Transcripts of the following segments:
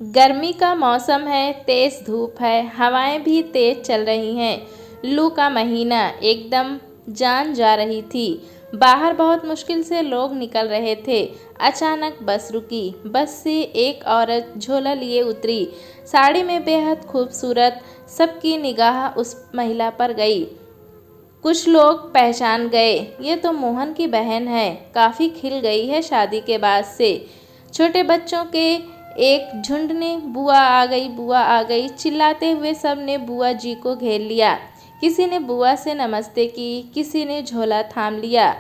गर्मी का मौसम है, तेज धूप है, हवाएं भी तेज चल रही हैं। लू का महीना एकदम जान जा रही थी। बाहर बहुत मुश्किल से लोग निकल रहे थे। अचानक बस रुकी। बस से एक औरत झोला लिए उतरी, साड़ी में बेहद खूबसूरत। सबकी निगाह उस महिला पर गई। कुछ लोग पहचान गए, ये तो मोहन की बहन है। काफ़ी खिल गई है शादी के बाद से। छोटे बच्चों के एक झुंड ने बुआ आ गई, बुआ आ गई चिल्लाते हुए सब ने बुआ जी को घेर लिया। किसी ने बुआ से नमस्ते की, किसी ने झोला थाम लिया।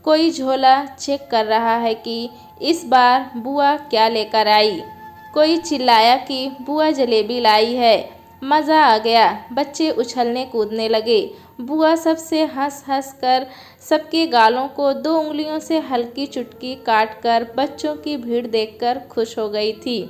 कोई झोला चेक कर रहा है कि इस बार बुआ क्या लेकर आई। कोई चिल्लाया कि बुआ जलेबी लाई है। मज़ा आ गया। बच्चे उछलने कूदने लगे। बुआ सबसे हंस हंस कर सबके गालों को 2 उंगलियों से हल्की चुटकी काट कर बच्चों की भीड़ देखकर खुश हो गई थी।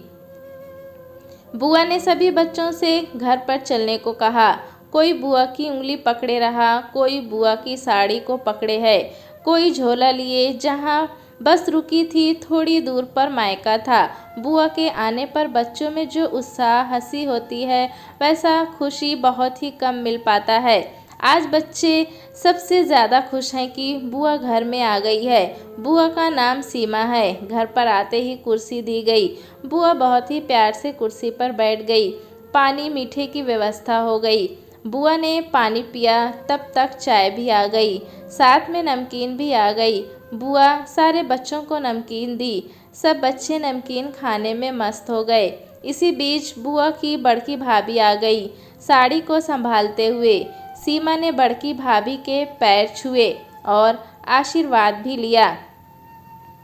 बुआ ने सभी बच्चों से घर पर चलने को कहा। कोई बुआ की उंगली पकड़े रहा, कोई बुआ की साड़ी को पकड़े है, कोई झोला लिए। जहाँ बस रुकी थी थोड़ी दूर पर मायका था। बुआ के आने पर बच्चों में जो उत्साह हंसी होती है, वैसा खुशी बहुत ही कम मिल पाता है। आज बच्चे सबसे ज़्यादा खुश हैं कि बुआ घर में आ गई है। बुआ का नाम सीमा है। घर पर आते ही कुर्सी दी गई। बुआ बहुत ही प्यार से कुर्सी पर बैठ गई। पानी मीठे की व्यवस्था हो गई। बुआ ने पानी पिया, तब तक चाय भी आ गई, साथ में नमकीन भी आ गई। बुआ सारे बच्चों को नमकीन दी। सब बच्चे नमकीन खाने में मस्त हो गए। इसी बीच बुआ की बड़की भाभी आ गई, साड़ी को संभालते हुए। सीमा ने बड़की भाभी के पैर छुए और आशीर्वाद भी लिया।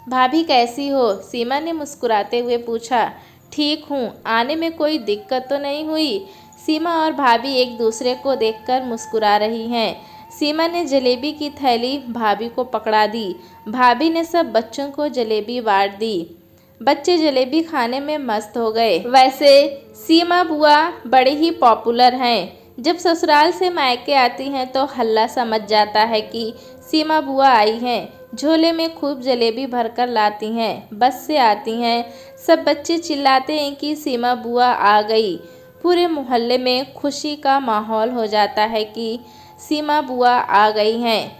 भाभी कैसी हो? सीमा ने मुस्कुराते हुए पूछा। ठीक हूँ, आने में कोई दिक्कत तो नहीं हुई? सीमा और भाभी एक दूसरे को देखकर मुस्कुरा रही हैं। सीमा ने जलेबी की थैली भाभी को पकड़ा दी। भाभी ने सब बच्चों को जलेबी बांट दी। बच्चे जलेबी खाने में मस्त हो गए। वैसे सीमा बुआ बड़े ही पॉपुलर हैं। जब ससुराल से मायके आती हैं तो हल्ला समझ जाता है कि सीमा बुआ आई हैं। झोले में खूब जलेबी भरकर लाती हैं। बस से आती हैं। सब बच्चे चिल्लाते हैं कि सीमा बुआ आ गई। पूरे मोहल्ले में खुशी का माहौल हो जाता है कि सीमा बुआ आ गई हैं।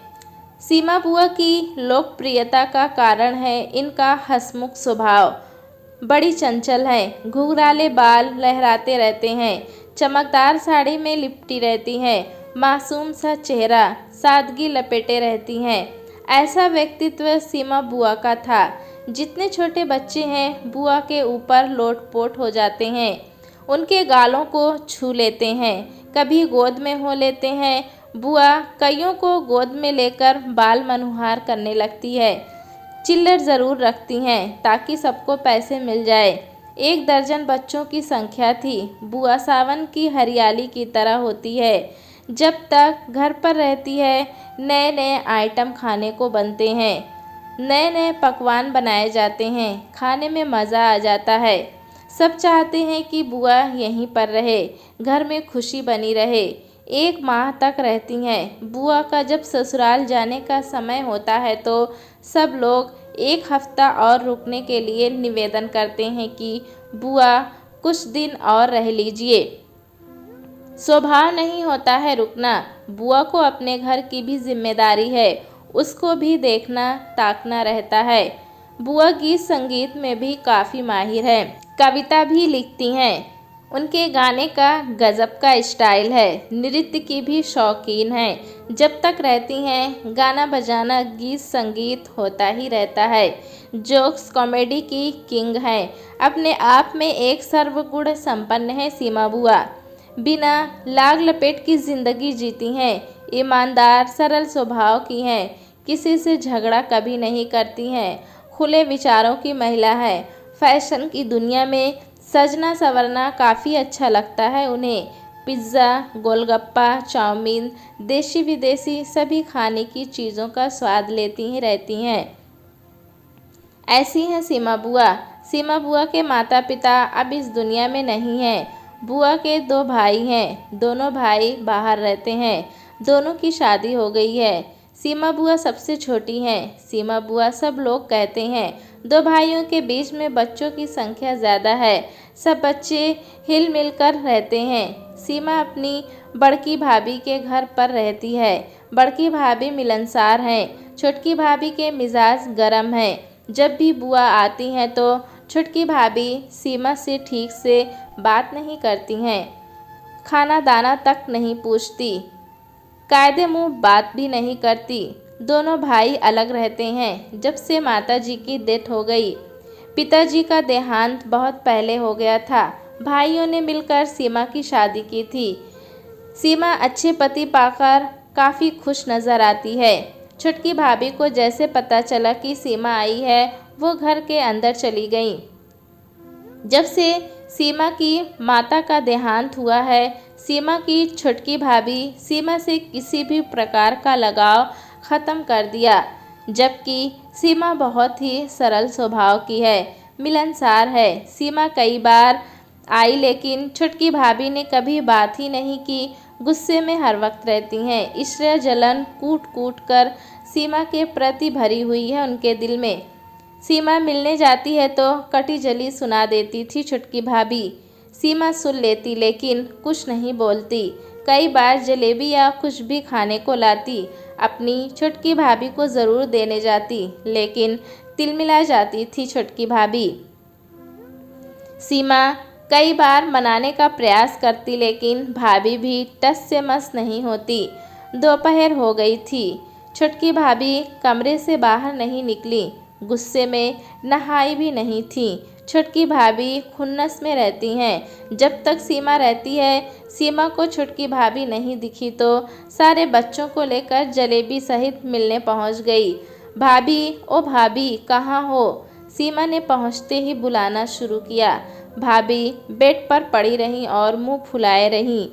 सीमा बुआ की लोकप्रियता का कारण है इनका हंसमुख स्वभाव। बड़ी चंचल हैं, घुंघराले बाल लहराते रहते हैं, चमकदार साड़ी में लिपटी रहती हैं, मासूम सा चेहरा, सादगी लपेटे रहती हैं। ऐसा व्यक्तित्व सीमा बुआ का था। जितने छोटे बच्चे हैं बुआ के ऊपर लोटपोट हो जाते हैं, उनके गालों को छू लेते हैं, कभी गोद में हो लेते हैं। बुआ कईयों को गोद में लेकर बाल मनुहार करने लगती है। चिल्लर ज़रूर रखती हैं ताकि सबको पैसे मिल जाए। 1 दर्जन बच्चों की संख्या थी। बुआ सावन की हरियाली की तरह होती है। जब तक घर पर रहती है नए नए आइटम खाने को बनते हैं, नए नए पकवान बनाए जाते हैं, खाने में मज़ा आ जाता है। सब चाहते हैं कि बुआ यहीं पर रहे, घर में खुशी बनी रहे। 1 माह तक रहती हैं। बुआ का जब ससुराल जाने का समय होता है तो सब लोग 1 हफ्ता और रुकने के लिए निवेदन करते हैं कि बुआ कुछ दिन और रह लीजिए। स्वभाव नहीं होता है रुकना। बुआ को अपने घर की भी जिम्मेदारी है, उसको भी देखना ताकना रहता है। बुआ गीत संगीत में भी काफ़ी माहिर है, कविता भी लिखती हैं। उनके गाने का गजब का स्टाइल है। नृत्य की भी शौकीन हैं। जब तक रहती हैं गाना बजाना गीत संगीत होता ही रहता है। जोक्स कॉमेडी की किंग हैं। अपने आप में एक सर्वगुण संपन्न है सीमा बुआ। बिना लाग लपेट की ज़िंदगी जीती हैं। ईमानदार सरल स्वभाव की हैं। किसी से झगड़ा कभी नहीं करती हैं। खुले विचारों की महिला है। फैशन की दुनिया में सजना संवरना काफ़ी अच्छा लगता है उन्हें। पिज़्ज़ा, गोलगप्पा, चाउमीन, देशी विदेशी सभी खाने की चीज़ों का स्वाद लेती ही रहती हैं। ऐसी हैं सीमा बुआ। सीमा बुआ के माता पिता अब इस दुनिया में नहीं हैं। बुआ के 2 भाई हैं। दोनों भाई बाहर रहते हैं। दोनों की शादी हो गई है। सीमा बुआ सबसे छोटी हैं। सीमा बुआ सब लोग कहते हैं दो भाइयों के बीच में बच्चों की संख्या ज़्यादा है। सब बच्चे हिल मिल कर रहते हैं। सीमा अपनी बड़की भाभी के घर पर रहती है। बड़की भाभी मिलनसार हैं। छोटकी भाभी के मिजाज गर्म हैं। जब भी बुआ आती हैं तो छोटकी भाभी सीमा से ठीक से बात नहीं करती हैं। खाना दाना तक नहीं पूछती। कायदे मुँह बात भी नहीं करती। दोनों भाई अलग रहते हैं जब से माताजी की डेथ हो गई। पिताजी का देहांत बहुत पहले हो गया था। भाइयों ने मिलकर सीमा की शादी की थी। सीमा अच्छे पति पाकर काफ़ी खुश नज़र आती है। छोटकी भाभी को जैसे पता चला कि सीमा आई है, वो घर के अंदर चली गई। जब से सीमा की माता का देहांत हुआ है, सीमा की छोटकी भाभी सीमा से किसी भी प्रकार का लगाव ख़त्म कर दिया। जबकि सीमा बहुत ही सरल स्वभाव की है, मिलनसार है। सीमा कई बार आई लेकिन छोटकी भाभी ने कभी बात ही नहीं की। गुस्से में हर वक्त रहती हैं। ईर्ष्या जलन कूट कूट कर सीमा के प्रति भरी हुई है उनके दिल में। सीमा मिलने जाती है तो कटी जली सुना देती थी छोटकी भाभी। सीमा सुन लेती लेकिन कुछ नहीं बोलती। कई बार जलेबी या कुछ भी खाने को लाती। अपनी छोटकी भाभी को ज़रूर देने जाती लेकिन तिलमिला जाती थी छोटकी भाभी। सीमा कई बार मनाने का प्रयास करती लेकिन भाभी भी टस से मस नहीं होती। दोपहर हो गई थी। छोटकी भाभी कमरे से बाहर नहीं निकली। गुस्से में नहाई भी नहीं थी। छोटकी भाभी खुन्नस में रहती हैं। जब तक सीमा रहती है, सीमा को छोटकी भाभी नहीं दिखी तो सारे बच्चों को लेकर जलेबी सहित मिलने पहुंच गई। भाभी, ओ भाभी, कहाँ हो? सीमा ने पहुंचते ही बुलाना शुरू किया। भाभी बेड पर पड़ी रहीं और मुंह फुलाए रहीं।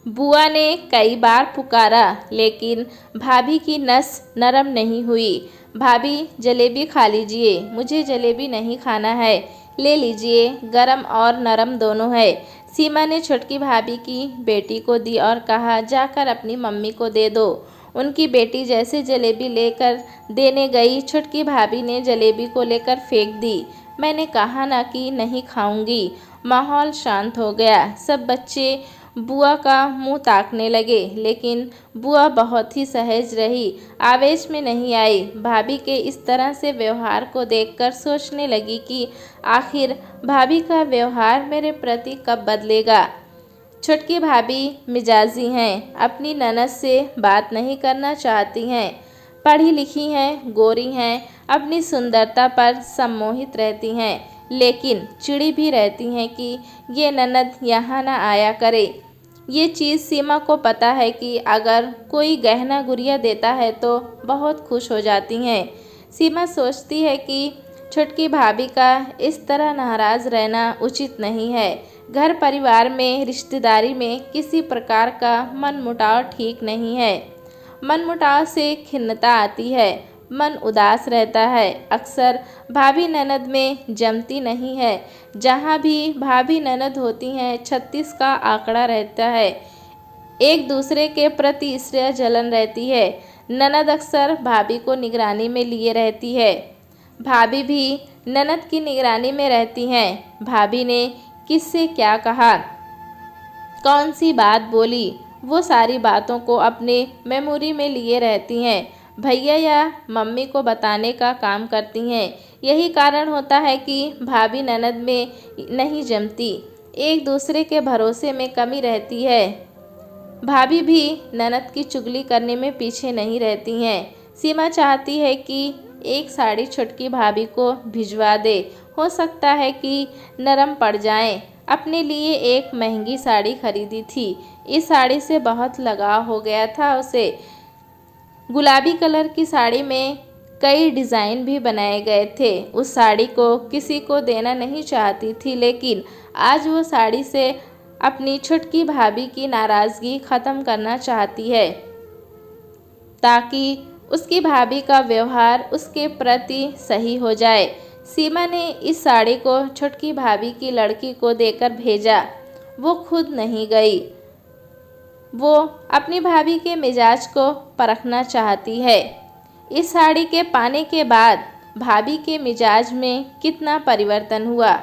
बुआ ने कई बार पुकारा लेकिन भाभी की नस नरम नहीं हुई। भाभी, जलेबी खा लीजिए। मुझे जलेबी नहीं खाना है। ले लीजिए, गरम और नरम दोनों है। सीमा ने छोटकी भाभी की बेटी को दी और कहा, जाकर अपनी मम्मी को दे दो। उनकी बेटी जैसे जलेबी लेकर देने गई, छोटकी भाभी ने जलेबी को लेकर फेंक दी। मैंने कहा ना कि नहीं खाऊंगी। माहौल शांत हो गया। सब बच्चे बुआ का मुंह ताकने लगे लेकिन बुआ बहुत ही सहज रही, आवेश में नहीं आई। भाभी के इस तरह से व्यवहार को देखकर सोचने लगी कि आखिर भाभी का व्यवहार मेरे प्रति कब बदलेगा। छोटकी भाभी मिजाजी हैं, अपनी ननद से बात नहीं करना चाहती हैं। पढ़ी लिखी हैं, गोरी हैं, अपनी सुंदरता पर सम्मोहित रहती हैं लेकिन चिड़ी भी रहती हैं कि ये ननद यहाँ ना आया करे। ये चीज़ सीमा को पता है कि अगर कोई गहना गुड़िया देता है तो बहुत खुश हो जाती हैं। सीमा सोचती है कि छोटकी भाभी का इस तरह नाराज़ रहना उचित नहीं है। घर परिवार में, रिश्तेदारी में किसी प्रकार का मनमुटाव ठीक नहीं है। मनमुटाव से खिन्नता आती है, मन उदास रहता है। अक्सर भाभी ननद में जमती नहीं है। जहाँ भी भाभी ननद होती हैं 36 का आंकड़ा रहता है। एक दूसरे के प्रति ईर्ष्या जलन रहती है। ननद अक्सर भाभी को निगरानी में लिए रहती है। भाभी भी ननद की निगरानी में रहती हैं। भाभी ने किससे क्या कहा, कौन सी बात बोली, वो सारी बातों को अपने मेमोरी में लिए रहती हैं। भैया या मम्मी को बताने का काम करती हैं। यही कारण होता है कि भाभी ननद में नहीं जमती। एक दूसरे के भरोसे में कमी रहती है। भाभी भी ननद की चुगली करने में पीछे नहीं रहती हैं। सीमा चाहती है कि एक साड़ी छोटकी भाभी को भिजवा दे। हो सकता है कि नरम पड़ जाएं। अपने लिए एक महंगी साड़ी खरीदी थी। इस साड़ी से बहुत लगाव हो गया था उसे। गुलाबी कलर की साड़ी में कई डिज़ाइन भी बनाए गए थे। उस साड़ी को किसी को देना नहीं चाहती थी लेकिन आज वो साड़ी से अपनी छोटकी भाभी की नाराज़गी ख़त्म करना चाहती है ताकि उसकी भाभी का व्यवहार उसके प्रति सही हो जाए। सीमा ने इस साड़ी को छोटकी भाभी की लड़की को देकर भेजा। वो खुद नहीं गई। वो अपनी भाभी के मिजाज को परखना चाहती है। इस साड़ी के पाने के बाद भाभी के मिजाज में कितना परिवर्तन हुआ।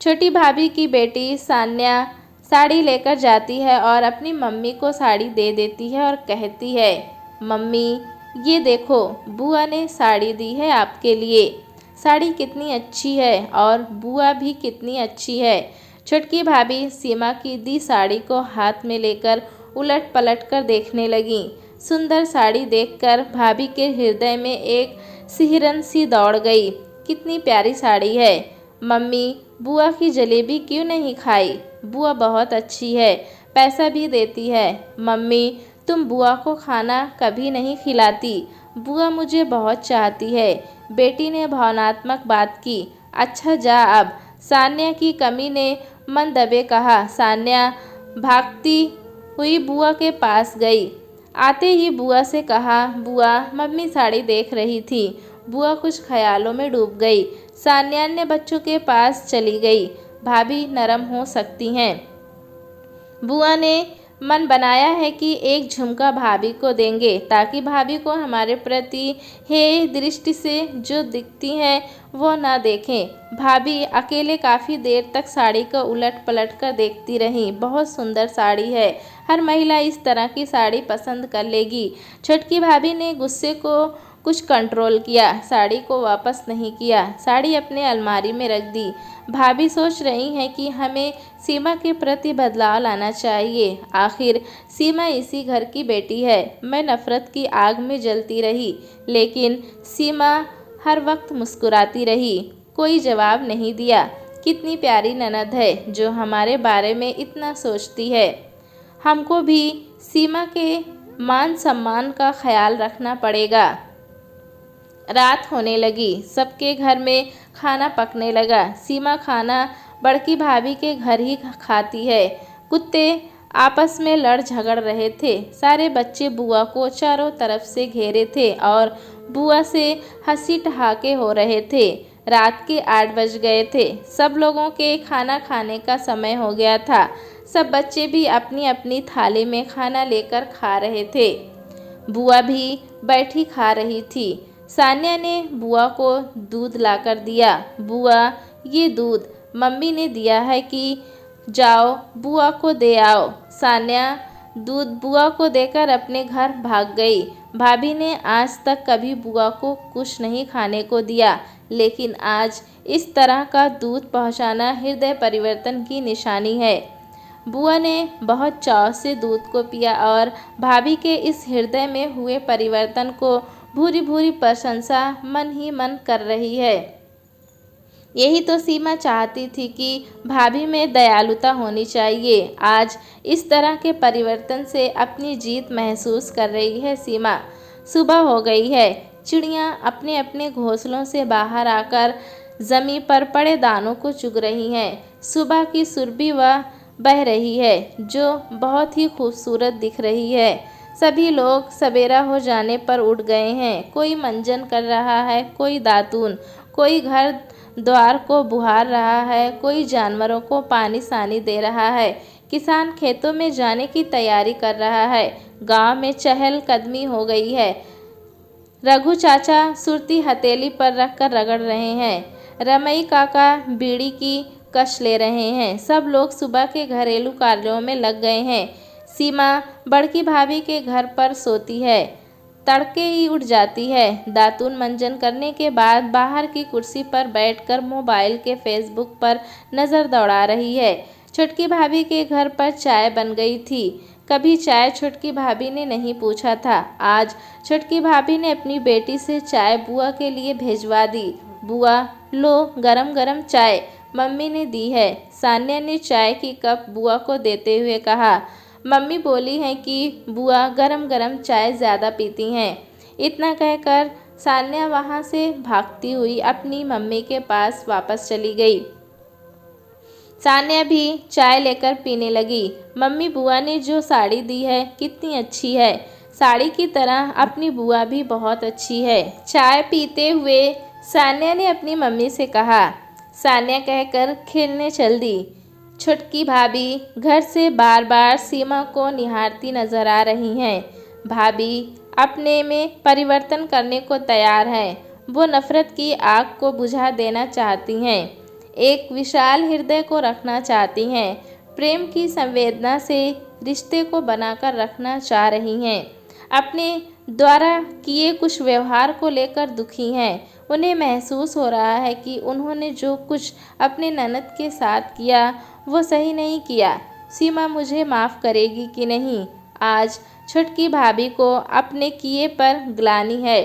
छोटी भाभी की बेटी सान्या साड़ी लेकर जाती है और अपनी मम्मी को साड़ी दे देती है और कहती है, मम्मी ये देखो बुआ ने साड़ी दी है आपके लिए। साड़ी कितनी अच्छी है और बुआ भी कितनी अच्छी है। छोटकी भाभी सीमा की दी साड़ी को हाथ में लेकर उलट पलट कर देखने लगी। सुंदर साड़ी देखकर भाभी के हृदय में एक सिहरन सी दौड़ गई। कितनी प्यारी साड़ी है। मम्मी बुआ की जलेबी क्यों नहीं खाई? बुआ बहुत अच्छी है, पैसा भी देती है। मम्मी तुम बुआ को खाना कभी नहीं खिलाती। बुआ मुझे बहुत चाहती है। बेटी ने भावनात्मक बात की। अच्छा जा अब, सान्या की कमी ने मन दबे कहा। सान्या भागती हुई बुआ के पास गई। आते ही बुआ से कहा, बुआ मम्मी साड़ी देख रही थी। बुआ कुछ ख्यालों में डूब गई। सान्या ने बच्चों के पास चली गई। भाभी नरम हो सकती हैं। बुआ ने मन बनाया है कि एक झुमका भाभी को देंगे ताकि भाभी को हमारे प्रति हे दृष्टि से जो दिखती हैं वो ना देखें। भाभी अकेले काफ़ी देर तक साड़ी को उलट पलट कर देखती रहीं। बहुत सुंदर साड़ी है, हर महिला इस तरह की साड़ी पसंद कर लेगी। छोटकी भाभी ने गुस्से को कुछ कंट्रोल किया, साड़ी को वापस नहीं किया, साड़ी अपने अलमारी में रख दी। भाभी सोच रही हैं कि हमें सीमा के प्रति बदलाव लाना चाहिए। आखिर सीमा इसी घर की बेटी है। मैं नफरत की आग में जलती रही, लेकिन सीमा हर वक्त मुस्कुराती रही। कोई जवाब नहीं दिया। कितनी प्यारी ननद है जो हमारे बारे में इतना सोचती है। हमको भी सीमा के मान सम्मान का ख्याल रखना पड़ेगा। रात होने लगी। सबके घर में खाना पकने लगा। सीमा खाना बड़की भाभी के घर ही खाती है। कुत्ते आपस में लड़ झगड़ रहे थे। सारे बच्चे बुआ को चारों तरफ से घेरे थे और बुआ से हंसी ठहाके हो रहे थे। रात के 8 बज गए थे। सब लोगों के खाना खाने का समय हो गया था। सब बच्चे भी अपनी अपनी थाली में खाना लेकर खा रहे थे। बुआ भी बैठी खा रही थी। सान्या ने बुआ को दूध लाकर दिया। बुआ ये दूध मम्मी ने दिया है कि जाओ बुआ को दे आओ। सान्या दूध बुआ को देकर अपने घर भाग गई। भाभी ने आज तक कभी बुआ को कुछ नहीं खाने को दिया, लेकिन आज इस तरह का दूध पहुंचाना हृदय परिवर्तन की निशानी है। बुआ ने बहुत चाव से दूध को पिया और भाभी के इस हृदय में हुए परिवर्तन को भूरी भूरी प्रशंसा मन ही मन कर रही है। यही तो सीमा चाहती थी कि भाभी में दयालुता होनी चाहिए। आज इस तरह के परिवर्तन से अपनी जीत महसूस कर रही है सीमा। सुबह हो गई है। चिड़ियाँ अपने अपने घोंसलों से बाहर आकर ज़मीन पर पड़े दानों को चुग रही हैं। सुबह की सुरभि वह बह रही है जो बहुत ही खूबसूरत दिख रही है। सभी लोग सवेरा हो जाने पर उठ गए हैं। कोई मंजन कर रहा है, कोई दातून, कोई घर द्वार को बुहार रहा है, कोई जानवरों को पानी सानी दे रहा है। किसान खेतों में जाने की तैयारी कर रहा है। गांव में चहल कदमी हो गई है। रघु चाचा सुरती हथेली पर रखकर रगड़ रहे हैं। रमई काका बीड़ी की कश ले रहे हैं। सब लोग सुबह के घरेलू कार्यों में लग गए हैं। सीमा बड़की भाभी के घर पर सोती है। तड़के ही उठ जाती है। दातून मंजन करने के बाद बाहर की कुर्सी पर बैठकर मोबाइल के फेसबुक पर नज़र दौड़ा रही है। छोटकी भाभी के घर पर चाय बन गई थी। कभी चाय छोटकी भाभी ने नहीं पूछा था। आज छोटकी भाभी ने अपनी बेटी से चाय बुआ के लिए भेजवा दी। बुआ लो गरम गरम चाय मम्मी ने दी है। सान्या ने चाय की कप बुआ को देते हुए कहा। मम्मी बोली हैं कि बुआ गरम गरम चाय ज़्यादा पीती हैं। इतना कहकर सान्या वहाँ से भागती हुई अपनी मम्मी के पास वापस चली गई। सान्या भी चाय लेकर पीने लगी। मम्मी बुआ ने जो साड़ी दी है कितनी अच्छी है। साड़ी की तरह अपनी बुआ भी बहुत अच्छी है। चाय पीते हुए सान्या ने अपनी मम्मी से कहा। सान्या कहकर खेलने चल दी। छोटकी भाभी घर से बार बार सीमा को निहारती नजर आ रही हैं। भाभी अपने में परिवर्तन करने को तैयार हैं। वो नफ़रत की आग को बुझा देना चाहती हैं, एक विशाल हृदय को रखना चाहती हैं, प्रेम की संवेदना से रिश्ते को बनाकर रखना चाह रही हैं। अपने द्वारा किए कुछ व्यवहार को लेकर दुखी हैं। उन्हें महसूस हो रहा है कि उन्होंने जो कुछ अपने ननद के साथ किया वो सही नहीं किया। सीमा मुझे माफ़ करेगी कि नहीं? आज छुटकी भाभी को अपने किए पर ग्लानि है।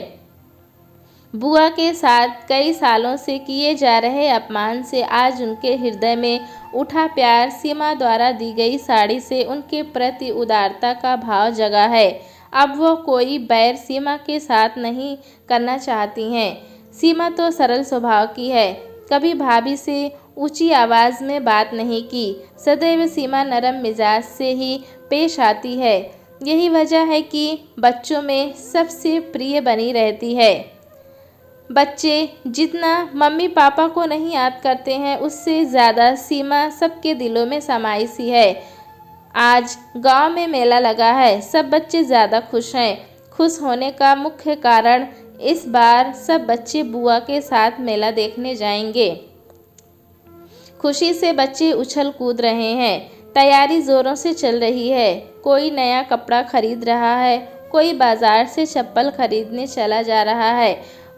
बुआ के साथ कई सालों से किए जा रहे अपमान से आज उनके हृदय में उठा प्यार सीमा द्वारा दी गई साड़ी से उनके प्रति उदारता का भाव जगा है। अब वो कोई बैर सीमा के साथ नहीं करना चाहती हैं। सीमा तो सरल स्वभाव की है, कभी भाभी से ऊंची आवाज़ में बात नहीं की। सदैव सीमा नरम मिजाज से ही पेश आती है। यही वजह है कि बच्चों में सबसे प्रिय बनी रहती है। बच्चे जितना मम्मी पापा को नहीं याद करते हैं, उससे ज़्यादा सीमा सबके दिलों में समाई सी है। आज गांव में मेला लगा है, सब बच्चे ज़्यादा खुश हैं। खुश होने का मुख्य कारण इस बार सब बच्चे बुआ के साथ मेला देखने जाएंगे। खुशी से बच्चे उछल कूद रहे हैं। तैयारी ज़ोरों से चल रही है। कोई नया कपड़ा खरीद रहा है, कोई बाज़ार से चप्पल खरीदने चला जा रहा है,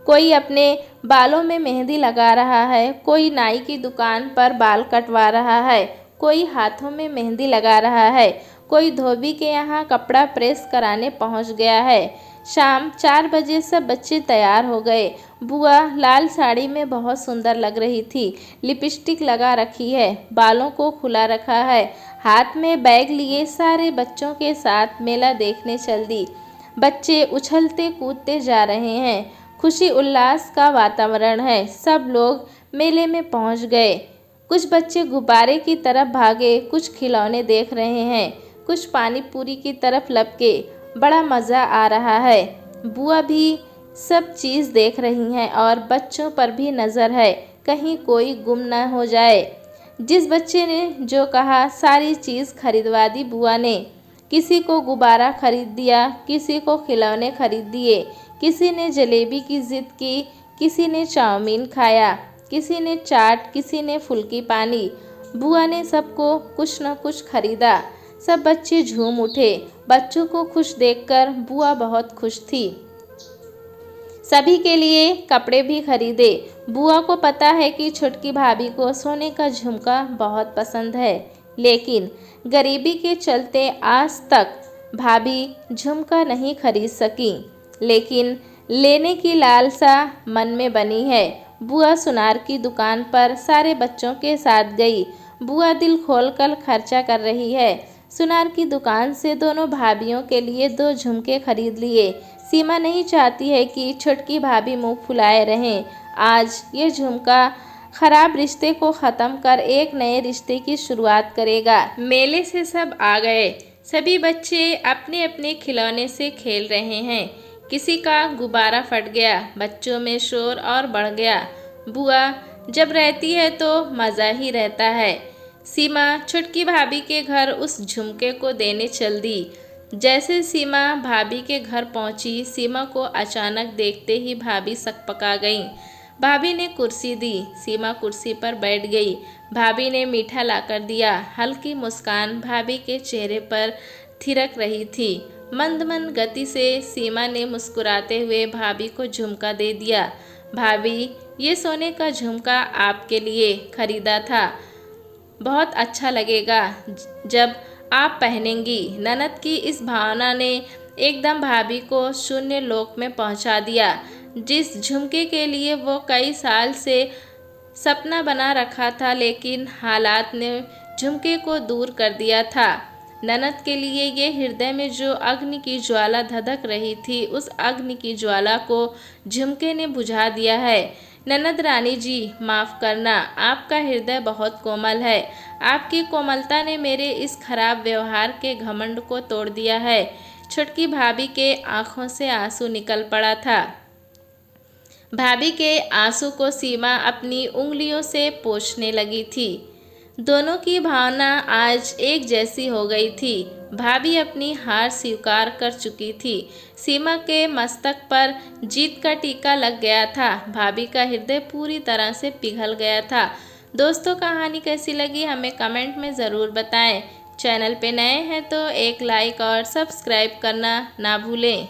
कोई अपने बालों में मेहंदी लगा रहा है, कोई नाई की दुकान पर बाल कटवा रहा है, कोई हाथों में मेहंदी लगा रहा है, कोई धोबी के यहाँ कपड़ा प्रेस कराने पहुँच गया है। शाम 4 बजे सब बच्चे तैयार हो गए। बुआ लाल साड़ी में बहुत सुंदर लग रही थी। लिपस्टिक लगा रखी है, बालों को खुला रखा है, हाथ में बैग लिए सारे बच्चों के साथ मेला देखने चल दी। बच्चे उछलते कूदते जा रहे हैं। खुशी उल्लास का वातावरण है। सब लोग मेले में पहुंच गए। कुछ बच्चे गुब्बारे की तरफ भागे, कुछ खिलौने देख रहे हैं, कुछ पानी पूरी की तरफ लपके। बड़ा मज़ा आ रहा है। बुआ भी सब चीज़ देख रही हैं और बच्चों पर भी नज़र है, कहीं कोई गुम न हो जाए। जिस बच्चे ने जो कहा सारी चीज़ खरीदवा दी बुआ ने। किसी को गुब्बारा खरीद दिया, किसी को खिलौने खरीद दिए, किसी ने जलेबी की ज़िद की, किसी ने चाउमीन खाया, किसी ने चाट, किसी ने फुल्की पानी। बुआ ने सबको कुछ न कुछ खरीदा। सब बच्चे झूम उठे। बच्चों को खुश देखकर बुआ बहुत खुश थी। सभी के लिए कपड़े भी खरीदे। बुआ को पता है कि छुटकी भाभी को सोने का झुमका बहुत पसंद है, लेकिन गरीबी के चलते आज तक भाभी झुमका नहीं खरीद सकी। लेकिन लेने की लालसा मन में बनी है। बुआ सुनार की दुकान पर सारे बच्चों के साथ गई। बुआ दिल खोलकर खर्चा कर रही है। सुनार की दुकान से दोनों भाभियों के लिए 2 झुमके खरीद लिए। सीमा नहीं चाहती है कि छुटकी भाभी मुंह फुलाए रहें। आज ये झुमका खराब रिश्ते को ख़त्म कर एक नए रिश्ते की शुरुआत करेगा। मेले से सब आ गए। सभी बच्चे अपने अपने खिलौने से खेल रहे हैं। किसी का गुब्बारा फट गया, बच्चों में शोर और बढ़ गया। बुआ जब रहती है तो मज़ा ही रहता है। सीमा छुटकी भाभी के घर उस झुमके को देने चल दी। जैसे सीमा भाभी के घर पहुंची, सीमा को अचानक देखते ही भाभी सकपका गई। भाभी ने कुर्सी दी। सीमा कुर्सी पर बैठ गई। भाभी ने मीठा लाकर दिया। हल्की मुस्कान भाभी के चेहरे पर थिरक रही थी। मंद मंद गति से सीमा ने मुस्कुराते हुए भाभी को झुमका दे दिया। भाभी, ये सोने का झुमका आपके लिए खरीदा था, बहुत अच्छा लगेगा जब आप पहनेंगी। ननद की इस भावना ने एकदम भाभी को शून्य लोक में पहुंचा दिया। जिस झुमके के लिए वो कई साल से सपना बना रखा था, लेकिन हालात ने झुमके को दूर कर दिया था। ननद के लिए ये हृदय में जो अग्नि की ज्वाला धधक रही थी, उस अग्नि की ज्वाला को झुमके ने बुझा दिया है। ननद रानी जी, माफ़ करना, आपका हृदय बहुत कोमल है। आपकी कोमलता ने मेरे इस खराब व्यवहार के घमंड को तोड़ दिया है। छुटकी भाभी के आंखों से आंसू निकल पड़ा था। भाभी के आंसू को सीमा अपनी उंगलियों से पोंछने लगी थी। दोनों की भावना आज एक जैसी हो गई थी। भाभी अपनी हार स्वीकार कर चुकी थी। सीमा के मस्तक पर जीत का टीका लग गया था। भाभी का हृदय पूरी तरह से पिघल गया था। दोस्तों, कहानी कैसी लगी हमें कमेंट में ज़रूर बताएं। चैनल पे नए हैं तो एक लाइक और सब्सक्राइब करना ना भूलें।